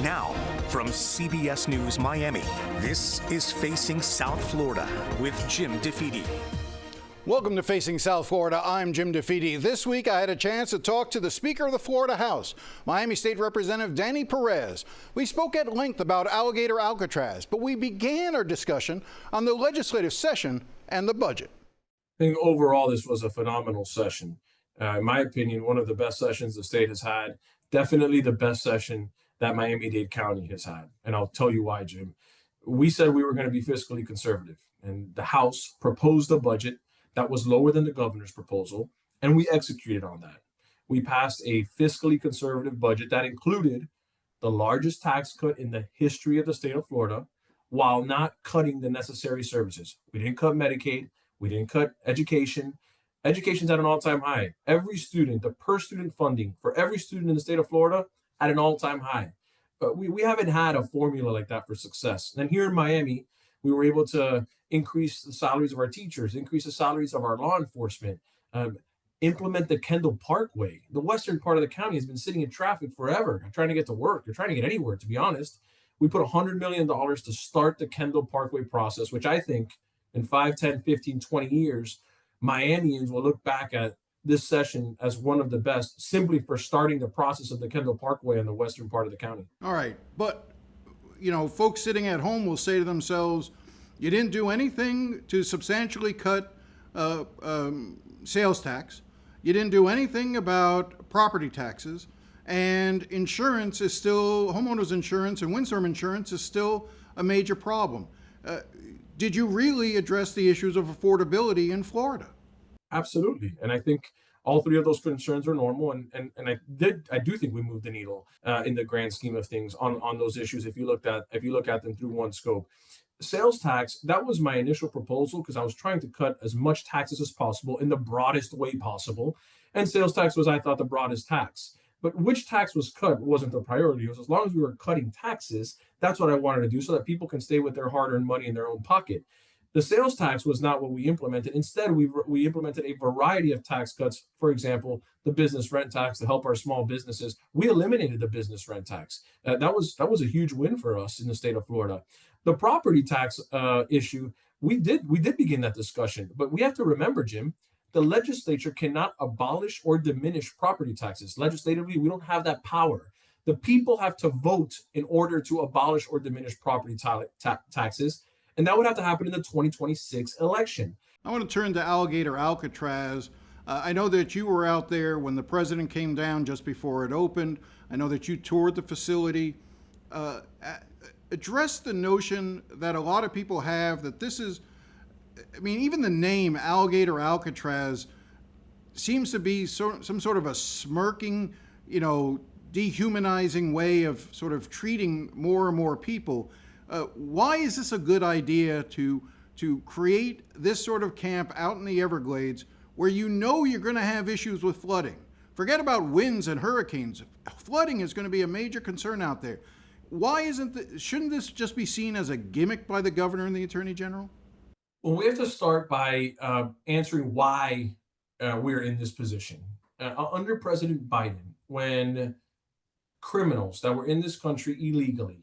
Now, from CBS News Miami, this is Facing South Florida with Jim DeFede. Welcome to Facing South Florida. I'm Jim DeFede. This week I had a chance to talk to the Speaker of the Florida House, Miami State Representative Danny Perez. We spoke at length about Alligator Alcatraz, but we began our discussion on the legislative session and the budget. I think overall this was a phenomenal session. In my opinion, one of the best sessions the state has had, definitely the best session that Miami-Dade County has had. And I'll tell you why, Jim. We said we were going to be fiscally conservative, and the House proposed a budget that was lower than the governor's proposal, and we executed on that. We passed a fiscally conservative budget that included the largest tax cut in the history of the state of Florida, while not cutting the necessary services. We didn't cut Medicaid, we didn't cut education. Education's at an all-time high. Every student, the per student funding for every student in the state of Florida at an all-time high. But we haven't had a formula like that for success. And here in Miami, we were able to increase the salaries of our teachers, increase the salaries of our law enforcement, implement the Kendall Parkway. The western part of the county has been sitting in traffic forever, trying to get to work, or trying to get anywhere, to be honest. We put $100 million to start the Kendall Parkway process, which I think in 5, 10, 15, 20 years, Miamians will look back at this session as one of the best simply for starting the process of the Kendall Parkway in the western part of the county. All right, but folks sitting at home will say to themselves, you didn't do anything to substantially cut sales tax. You didn't do anything about property taxes, and insurance is still, homeowners insurance and windstorm insurance is still a major problem. Did you really address the issues of affordability in Florida? Absolutely. And I think all three of those concerns are normal. And I do think we moved the needle in the grand scheme of things on those issues if you look at them through one scope. Sales tax, that was my initial proposal because I was trying to cut as much taxes as possible in the broadest way possible. And sales tax was, I thought, the broadest tax. But which tax was cut wasn't the priority. It was as long as we were cutting taxes, that's what I wanted to do so that people can stay with their hard-earned money in their own pocket. The sales tax was not what we implemented. Instead, we implemented a variety of tax cuts. For example, the business rent tax to help our small businesses. We eliminated the business rent tax. That was a huge win for us in the state of Florida. The property tax issue, we did begin that discussion. But we have to remember, Jim, the legislature cannot abolish or diminish property taxes. Legislatively, we don't have that power. The people have to vote in order to abolish or diminish property taxes. And that would have to happen in the 2026 election. I want to turn to Alligator Alcatraz. I know that you were out there when the president came down just before it opened. I know that you toured the facility. Address the notion that a lot of people have that this is, even the name Alligator Alcatraz seems to be some sort of a smirking, dehumanizing way of sort of treating more and more people. Why is this a good idea to create this sort of camp out in the Everglades where you're going to have issues with flooding? Forget about winds and hurricanes. Flooding is going to be a major concern out there. Why shouldn't this just be seen as a gimmick by the governor and the attorney general? Well, we have to start by answering why we're in this position. Under President Biden, when criminals that were in this country illegally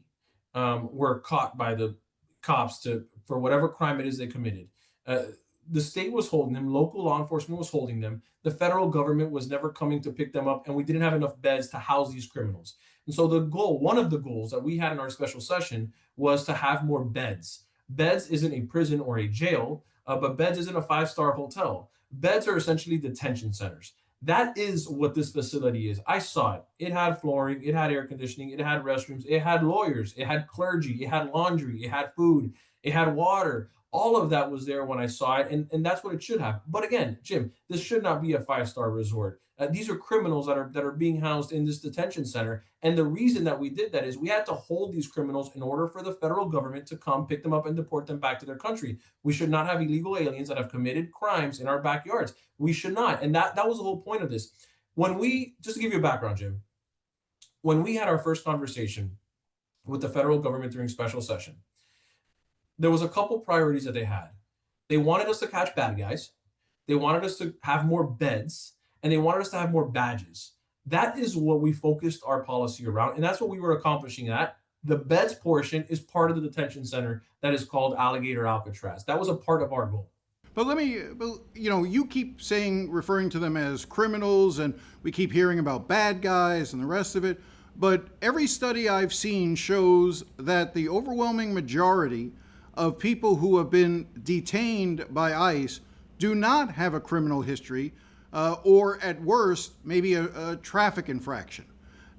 were caught by the cops for whatever crime it is they committed, the state was holding them, local law enforcement was holding them, the federal government was never coming to pick them up, and we didn't have enough beds to house these criminals. And so one of the goals that we had in our special session was to have more beds. Beds isn't a prison or a jail, but beds isn't a 5-star hotel. Beds are essentially detention centers. That is what this facility is. I saw it. It had flooring, it had air conditioning, it had restrooms, it had lawyers, it had clergy, it had laundry, it had food, it had water. All of that was there when I saw it, and that's what it should have. But again, Jim, this should not be a 5-star resort. These are criminals that are being housed in this detention center. And the reason that we did that is we had to hold these criminals in order for the federal government to come pick them up and deport them back to their country. We should not have illegal aliens that have committed crimes in our backyards. We should not. And that was the whole point of this. Just to give you a background, Jim, when we had our first conversation with the federal government during special session, there was a couple priorities that they had. They wanted us to catch bad guys. They wanted us to have more beds, and they wanted us to have more badges. That is what we focused our policy around, and that's what we were accomplishing at. The beds portion is part of the detention center that is called Alligator Alcatraz. That was a part of our goal. You keep saying, referring to them as criminals, and we keep hearing about bad guys and the rest of it. But every study I've seen shows that the overwhelming majority of people who have been detained by ICE do not have a criminal history, or at worst, maybe a traffic infraction.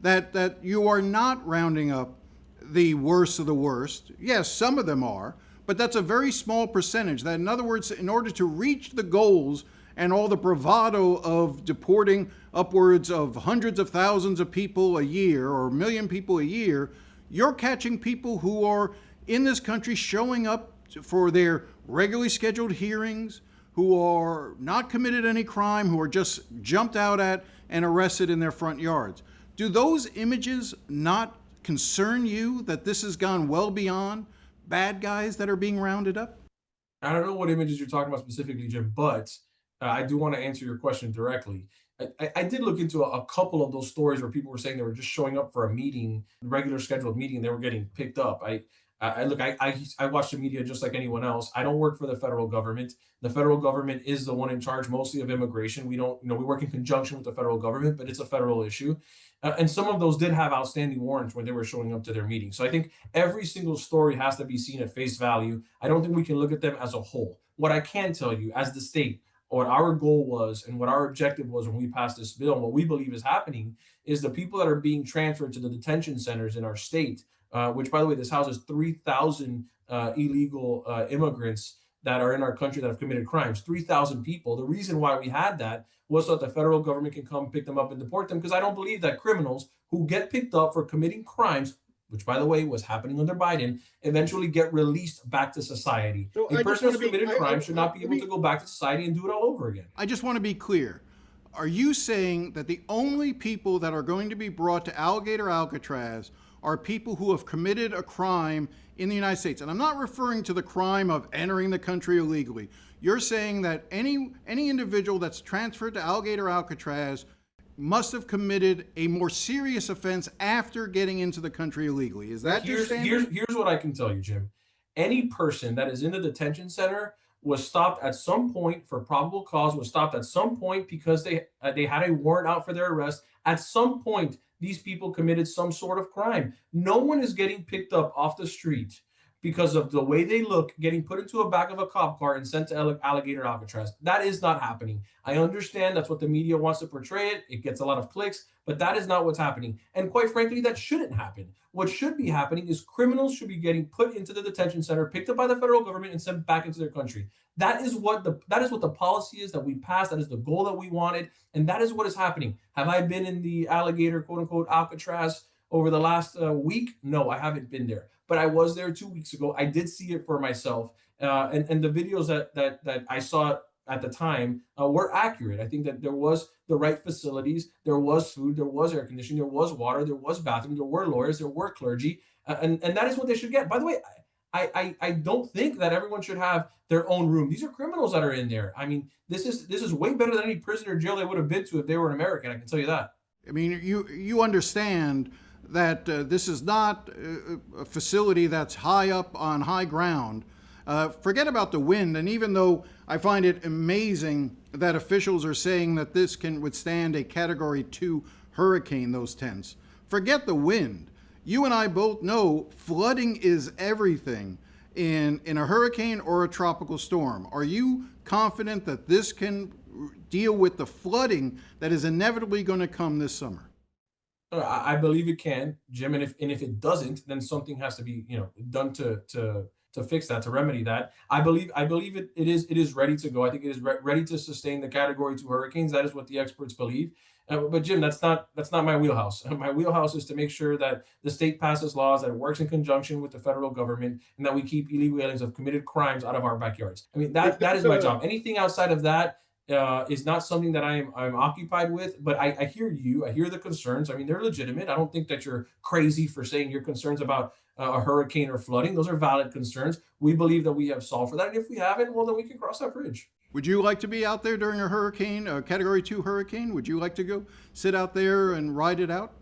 That you are not rounding up the worst of the worst. Yes, some of them are, but that's a very small percentage. That, in other words, in order to reach the goals and all the bravado of deporting upwards of hundreds of thousands of people a year or a million people a year, you're catching people who are in this country showing up for their regularly scheduled hearings, who are not committed any crime, who are just jumped out at and arrested in their front yards. Do those images not concern you, that this has gone well beyond bad guys that are being rounded up? I don't know what images you're talking about specifically, Jim, but I do want to answer your question directly. I did look into a couple of those stories where people were saying they were just showing up for a meeting, regular scheduled meeting, they were getting picked up. I watch the media just like anyone else. I don't work for the federal government. The federal government is the one in charge mostly of immigration. We don't, we work in conjunction with the federal government, but it's a federal issue. And some of those did have outstanding warrants when they were showing up to their meetings. So I think every single story has to be seen at face value. I don't think we can look at them as a whole. What I can tell you as the state, what our goal was and what our objective was when we passed this bill, and what we believe is happening, is the people that are being transferred to the detention centers in our state, which, by the way, this houses 3,000 illegal immigrants that are in our country that have committed crimes, 3,000 people. The reason why we had that was so that the federal government can come pick them up and deport them, because I don't believe that criminals who get picked up for committing crimes, which, by the way, was happening under Biden, eventually get released back to society. So a person who's committed crime should not be able to go back to society and do it all over again. I just want to be clear. Are you saying that the only people that are going to be brought to Alligator Alcatraz are people who have committed a crime in the United States? And I'm not referring to the crime of entering the country illegally. You're saying that any individual that's transferred to Alligator Alcatraz must have committed a more serious offense after getting into the country illegally. Is that your standard? Here's what I can tell you, Jim. Any person that is in the detention center was stopped at some point for probable cause, was stopped at some point because they had a warrant out for their arrest. At some point, these people committed some sort of crime. No one is getting picked up off the street because of the way they look, getting put into a back of a cop car and sent to Alligator Alcatraz. That is not happening. I understand that's what the media wants to portray it. It gets a lot of clicks, but that is not what's happening. And quite frankly, that shouldn't happen. What should be happening is criminals should be getting put into the detention center, picked up by the federal government, and sent back into their country. That is what the policy is that we passed. That is the goal that we wanted, and that is what is happening. Have I been in the Alligator, quote unquote, Alcatraz over the last week? No, I haven't been there, but I was there 2 weeks ago. I did see it for myself, and the videos that I saw at the time were accurate. I think that there was the right facilities, there was food, there was air conditioning, there was water, there was bathroom, there were lawyers, there were clergy, and that is what they should get. By the way, I don't think that everyone should have their own room. These are criminals that are in there. I mean, this is way better than any prison or jail they would have been to if they were an American. I can tell you that. I mean, you understand that this is not a facility that's high up on high ground. Forget about the wind, and even though I find it amazing that officials are saying that this can withstand a Category 2 hurricane, those tents, forget the wind. You and I both know flooding is everything in a hurricane or a tropical storm. Are you confident that this can deal with the flooding that is inevitably going to come this summer? I believe it can, Jim, and if it doesn't, then something has to be done to fix that, to remedy that. I believe it is ready to go. I think it is ready to sustain the Category 2 hurricanes. That is what the experts believe. But Jim, that's not my wheelhouse. My wheelhouse is to make sure that the state passes laws, that it works in conjunction with the federal government, and that we keep illegal aliens who have committed crimes out of our backyards. I mean, that is my job. Anything outside of that is not something that I'm occupied with. But I hear you. I hear the concerns. I mean, they're legitimate. I don't think that you're crazy for saying your concerns about a hurricane or flooding. Those are valid concerns. We believe that we have solved for that. And if we haven't, well, then we can cross that bridge. Would you like to be out there during a hurricane, a Category 2 hurricane? Would you like to go sit out there and ride it out?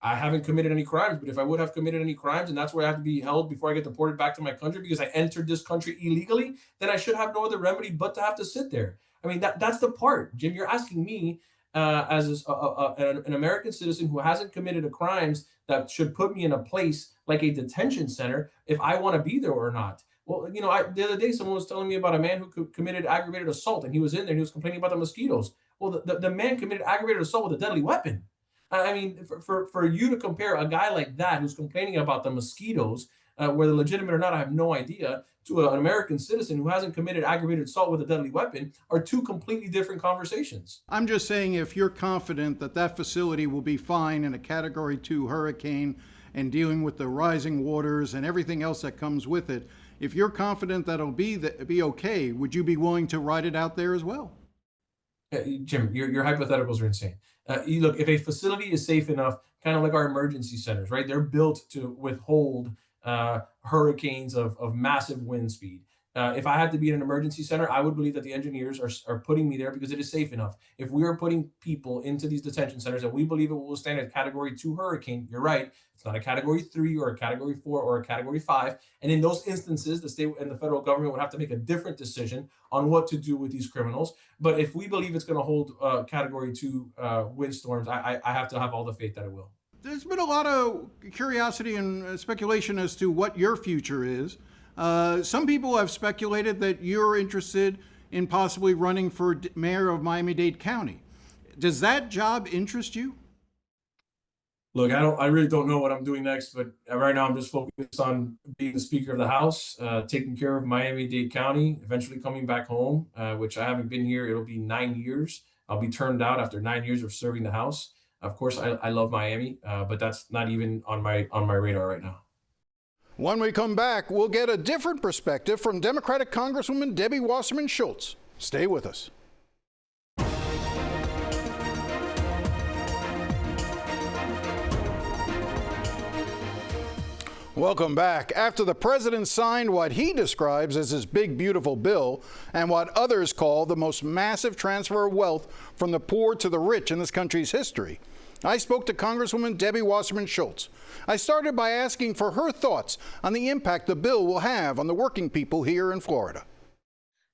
I haven't committed any crimes, but if I would have committed any crimes and that's where I have to be held before I get deported back to my country because I entered this country illegally, then I should have no other remedy but to have to sit there. I mean, that's the part, Jim. You're asking me as an American citizen who hasn't committed a crimes that should put me in a place like a detention center if I want to be there or not. Well, the other day someone was telling me about a man who committed aggravated assault, and he was in there and he was complaining about the mosquitoes. Well, the man committed aggravated assault with a deadly weapon. I mean, for you to compare a guy like that who's complaining about the mosquitoes, whether legitimate or not, I have no idea, to an American citizen who hasn't committed aggravated assault with a deadly weapon are two completely different conversations. I'm just saying, if you're confident that that facility will be fine in a Category 2 hurricane and dealing with the rising waters and everything else that comes with it, if you're confident that it'll be okay, would you be willing to ride it out there as well? Jim, your hypotheticals are insane. Look, if a facility is safe enough, kind of like our emergency centers, right? They're built to withhold hurricanes of massive wind speed. If I had to be in an emergency center, I would believe that the engineers are putting me there because it is safe enough. If we are putting people into these detention centers and we believe it will withstand a Category 2 hurricane, you're right. It's not a Category 3 or a Category 4 or a Category 5. And in those instances, the state and the federal government would have to make a different decision on what to do with these criminals. But if we believe it's going to hold Category 2 windstorms, I have to have all the faith that it will. There's been a lot of curiosity and speculation as to what your future is. Some people have speculated that you're interested in possibly running for mayor of Miami-Dade County. Does that job interest you? Look, I really don't know what I'm doing next, but right now I'm just focused on being the Speaker of the House, taking care of Miami-Dade County, eventually coming back home, which I haven't been here. It'll be 9 years. I'll be turned out after 9 years of serving the House. Of course, I love Miami, but that's not even on my radar right now. When we come back, we'll get a different perspective from Democratic Congresswoman Debbie Wasserman Schultz. Stay with us. Welcome back. After the president signed what he describes as his big, beautiful bill and what others call the most massive transfer of wealth from the poor to the rich in this country's history, I spoke to Congresswoman Debbie Wasserman Schultz. I started by asking for her thoughts on the impact the bill will have on the working people here in Florida.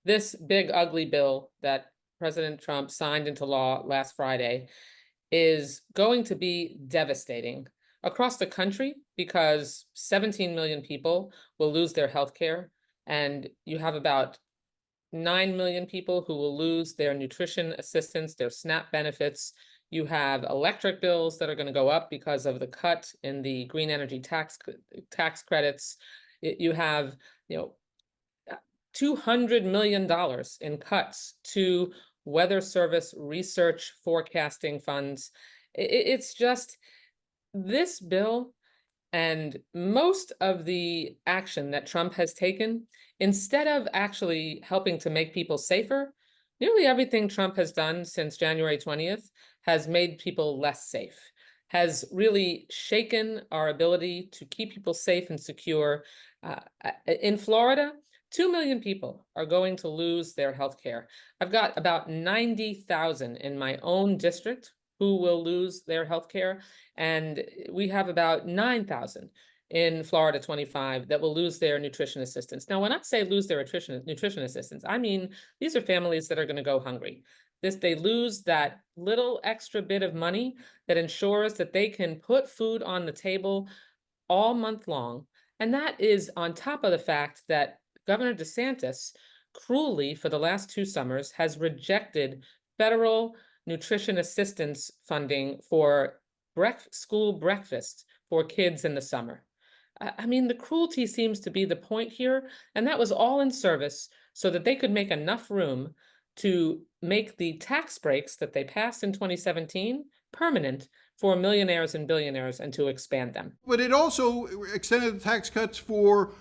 This big, ugly bill that President Trump signed into law last Friday is going to be devastating across the country because 17 million people will lose their health care, and you have about 9 million people who will lose their nutrition assistance, their SNAP benefits. You have electric bills that are going to go up because of the cut in the green energy tax credits. You have, $200 million in cuts to weather service research forecasting funds. It's just this bill and most of the action that Trump has taken, instead of actually helping to make people safer, nearly everything Trump has done since January 20th has made people less safe, has really shaken our ability to keep people safe and secure. In Florida, 2 million people are going to lose their health care. I've got about 90,000 in my own district who will lose their health care, and we have about 9,000 in Florida 25 that will lose their nutrition assistance. Now, when I say lose their nutrition assistance, I mean these are families that are going to go hungry. They lose that little extra bit of money that ensures that they can put food on the table all month long. And that is on top of the fact that Governor DeSantis cruelly for the last 2 summers has rejected federal nutrition assistance funding for school breakfast for kids in the summer. I mean, the cruelty seems to be the point here, and that was all in service so that they could make enough room to make the tax breaks that they passed in 2017 permanent for millionaires and billionaires and to expand them. But it also extended the tax cuts for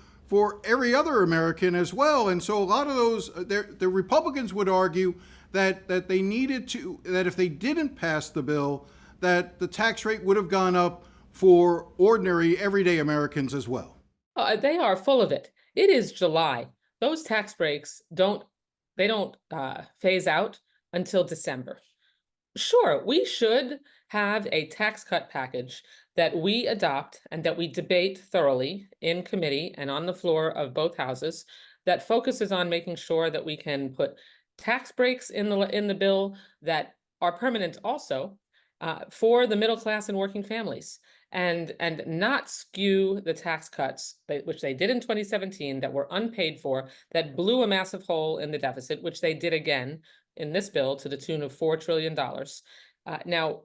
every other American as well. And so a lot of those, the Republicans would argue that they needed to, that if they didn't pass the bill, that the tax rate would have gone up for ordinary, everyday Americans as well. They are full of it. It is July. Those tax breaks don't phase out until December. Sure, we should have a tax cut package that we adopt and that we debate thoroughly in committee and on the floor of both houses that focuses on making sure that we can put tax breaks in the bill that are permanent also for the middle class and working families, and not skew the tax cuts, which they did in 2017, that were unpaid for, that blew a massive hole in the deficit, which they did again in this bill to the tune of $4 trillion. Now,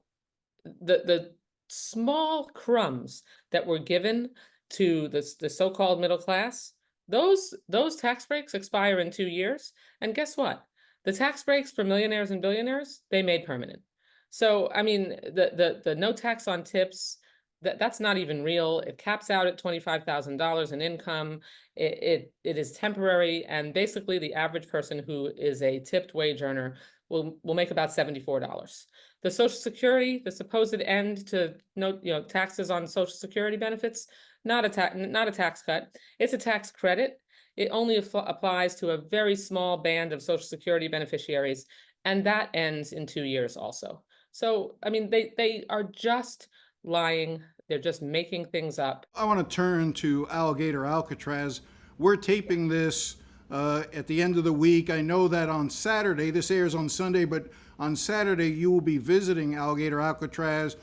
the small crumbs that were given to the so-called middle class, those tax breaks expire in 2 years. And guess what? The tax breaks for millionaires and billionaires, they made permanent. So, I mean, the no tax on tips, that's not even real. It caps out at $25,000 in income. It is temporary, and basically the average person who is a tipped wage earner will make about $74. The Social Security, the supposed end to taxes on Social Security benefits, not a tax cut. It's a tax credit. It only applies to a very small band of Social Security beneficiaries, and that ends in 2 years also. So, I mean, they are just lying. They're just making things up. I want to turn to Alligator Alcatraz. We're taping this at the end of the week. I know that on Saturday, this airs on Sunday, but on Saturday you will be visiting Alligator Alcatraz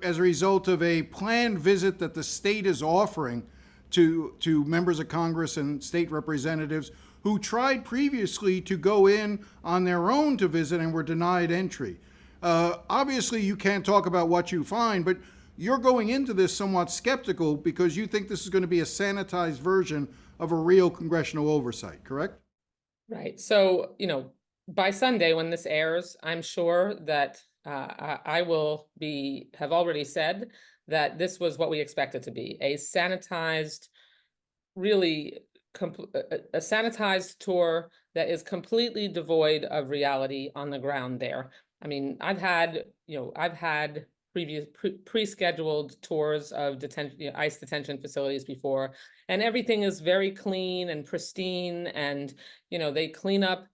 as a result of a planned visit that the state is offering to members of Congress and state representatives who tried previously to go in on their own to visit and were denied entry. Obviously, you can't talk about what you find, but you're going into this somewhat skeptical because you think this is going to be a sanitized version of a real congressional oversight, correct? Right. So, by Sunday when this airs, I'm sure that I will have already said that this was what we expect it to be, a sanitized, really a sanitized tour that is completely devoid of reality on the ground there. I mean, I've had previous pre-scheduled tours of ICE detention facilities before, and everything is very clean and pristine, and they clean up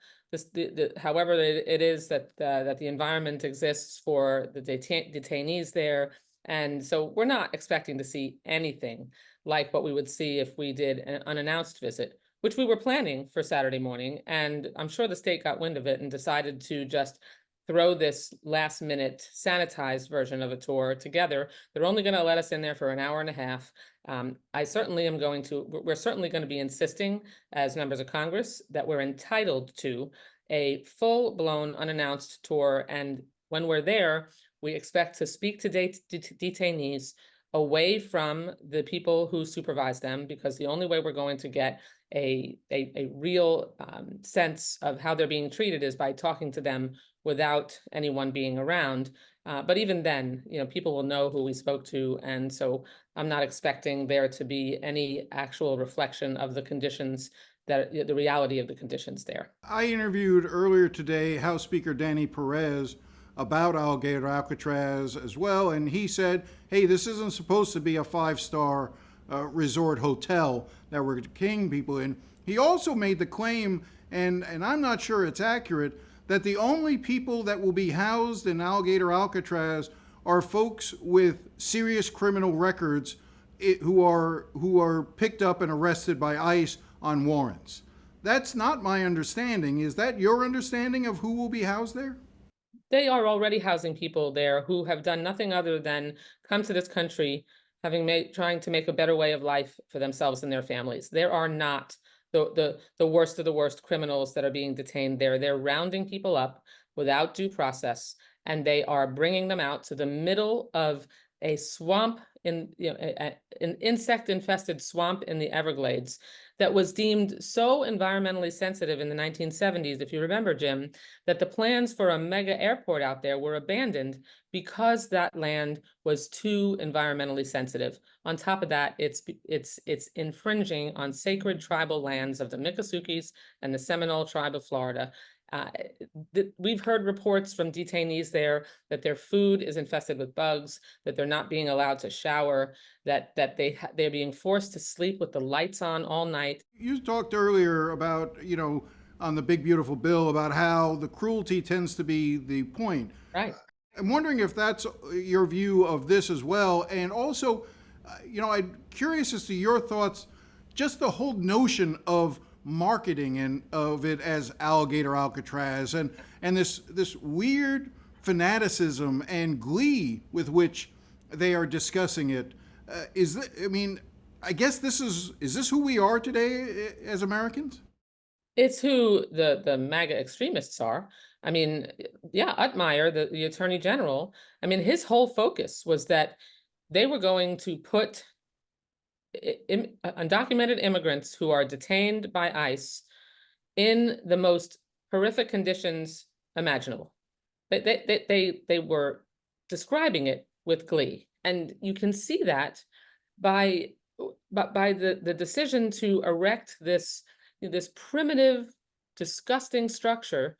however it is that the environment exists for the detainees there. And so we're not expecting to see anything like what we would see if we did an unannounced visit, which we were planning for Saturday morning. And I'm sure the state got wind of it and decided to just throw this last minute sanitized version of a tour together. They're only going to let us in there for an hour and a half. We're certainly going to be insisting as members of Congress that we're entitled to a full-blown unannounced tour. And when we're there, we expect to speak to detainees away from the people who supervise them, because the only way we're going to get a real sense of how they're being treated is by talking to them without anyone being around. But even then, people will know who we spoke to. And so I'm not expecting there to be any actual reflection of the conditions, the reality of the conditions there. I interviewed earlier today House Speaker Danny Perez about Alligator Alcatraz as well, and he said, hey, this isn't supposed to be a 5-star resort hotel that we're keying people in. He also made the claim, and I'm not sure it's accurate, that the only people that will be housed in Alligator Alcatraz are folks with serious criminal records who are picked up and arrested by ICE on warrants. That's not my understanding. Is that your understanding of who will be housed there? They are already housing people there who have done nothing other than come to this country trying to make a better way of life for themselves and their families. There are not the worst of the worst criminals that are being detained there. They're rounding people up without due process, and they are bringing them out to the middle of a swamp an insect-infested swamp in the Everglades that was deemed so environmentally sensitive in the 1970s, if you remember, Jim, that the plans for a mega airport out there were abandoned because that land was too environmentally sensitive. On top of that, it's infringing on sacred tribal lands of the Miccosukes and the Seminole Tribe of Florida. We've heard reports from detainees there that their food is infested with bugs, that they're not being allowed to shower, that they're being forced to sleep with the lights on all night. You talked earlier about, on the big beautiful bill about how the cruelty tends to be the point. Right. I'm wondering if that's your view of this as well. And also, I'm curious as to your thoughts, just the whole notion of marketing and of it as Alligator Alcatraz and this weird fanaticism and glee with which they are discussing it. I guess is this who we are today as Americans? It's who the MAGA extremists are. I mean, yeah, Utmeyer, the Attorney General, I mean, his whole focus was that they were going to put undocumented immigrants who are detained by ICE in the most horrific conditions imaginable. They were describing it with glee. And you can see that by the decision to erect this primitive, disgusting structure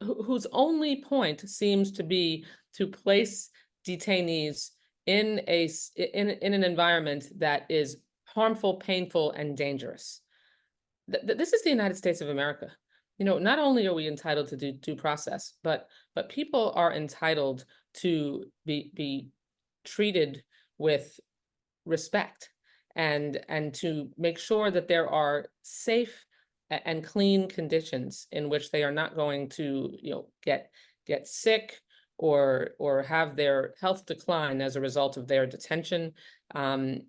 whose only point seems to be to place detainees in an environment that is harmful, painful, and dangerous. This is the United States of America. Not only are we entitled to due process, but people are entitled to be treated with respect and to make sure that there are safe and clean conditions in which they are not going to get sick or have their health decline as a result of their detention.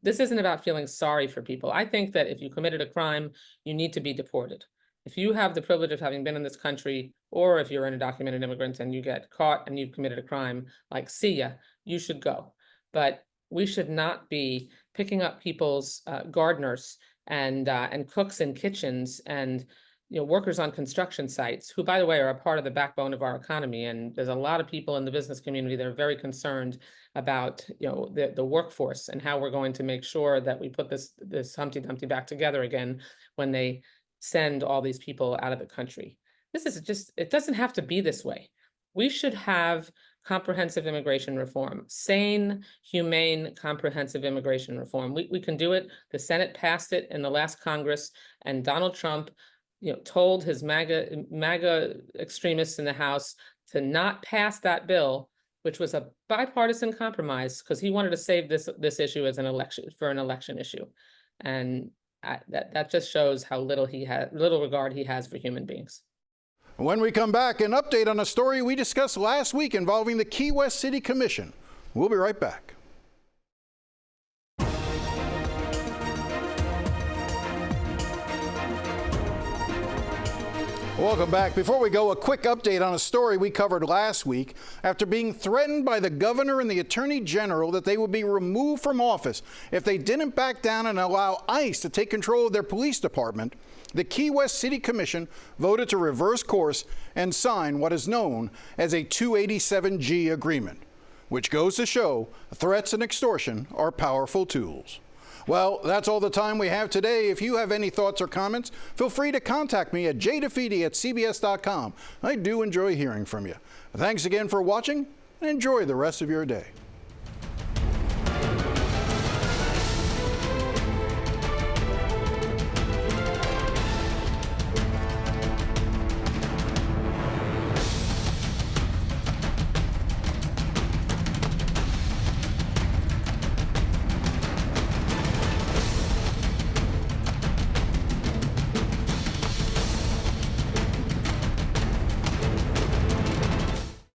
This isn't about feeling sorry for people. I think that if you committed a crime, you need to be deported. If you have the privilege of having been in this country, or if you're an undocumented immigrant and you get caught and you've committed a crime, see ya, you should go. But we should not be picking up people's gardeners and cooks in kitchens and workers on construction sites, who, by the way, are a part of the backbone of our economy. And there's a lot of people in the business community that are very concerned about the workforce and how we're going to make sure that we put this Humpty Dumpty back together again when they send all these people out of the country. It doesn't have to be this way. We should have comprehensive immigration reform, sane, humane, comprehensive immigration reform. We can do it. The Senate passed it in the last Congress, and Donald Trump, told his MAGA extremists in the House to not pass that bill, which was a bipartisan compromise, because he wanted to save this issue as an election issue, and that just shows how little regard he has for human beings. When we come back, an update on a story we discussed last week involving the Key West City Commission. We'll be right back. Welcome back. Before we go, a quick update on a story we covered last week. After being threatened by the governor and the attorney general that they would be removed from office if they didn't back down and allow ICE to take control of their police department, the Key West City Commission voted to reverse course and sign what is known as a 287G agreement, which goes to show threats and extortion are powerful tools. Well, that's all the time we have today. If you have any thoughts or comments, feel free to contact me at jdefede@cbs.com. I do enjoy hearing from you. Thanks again for watching, and enjoy the rest of your day.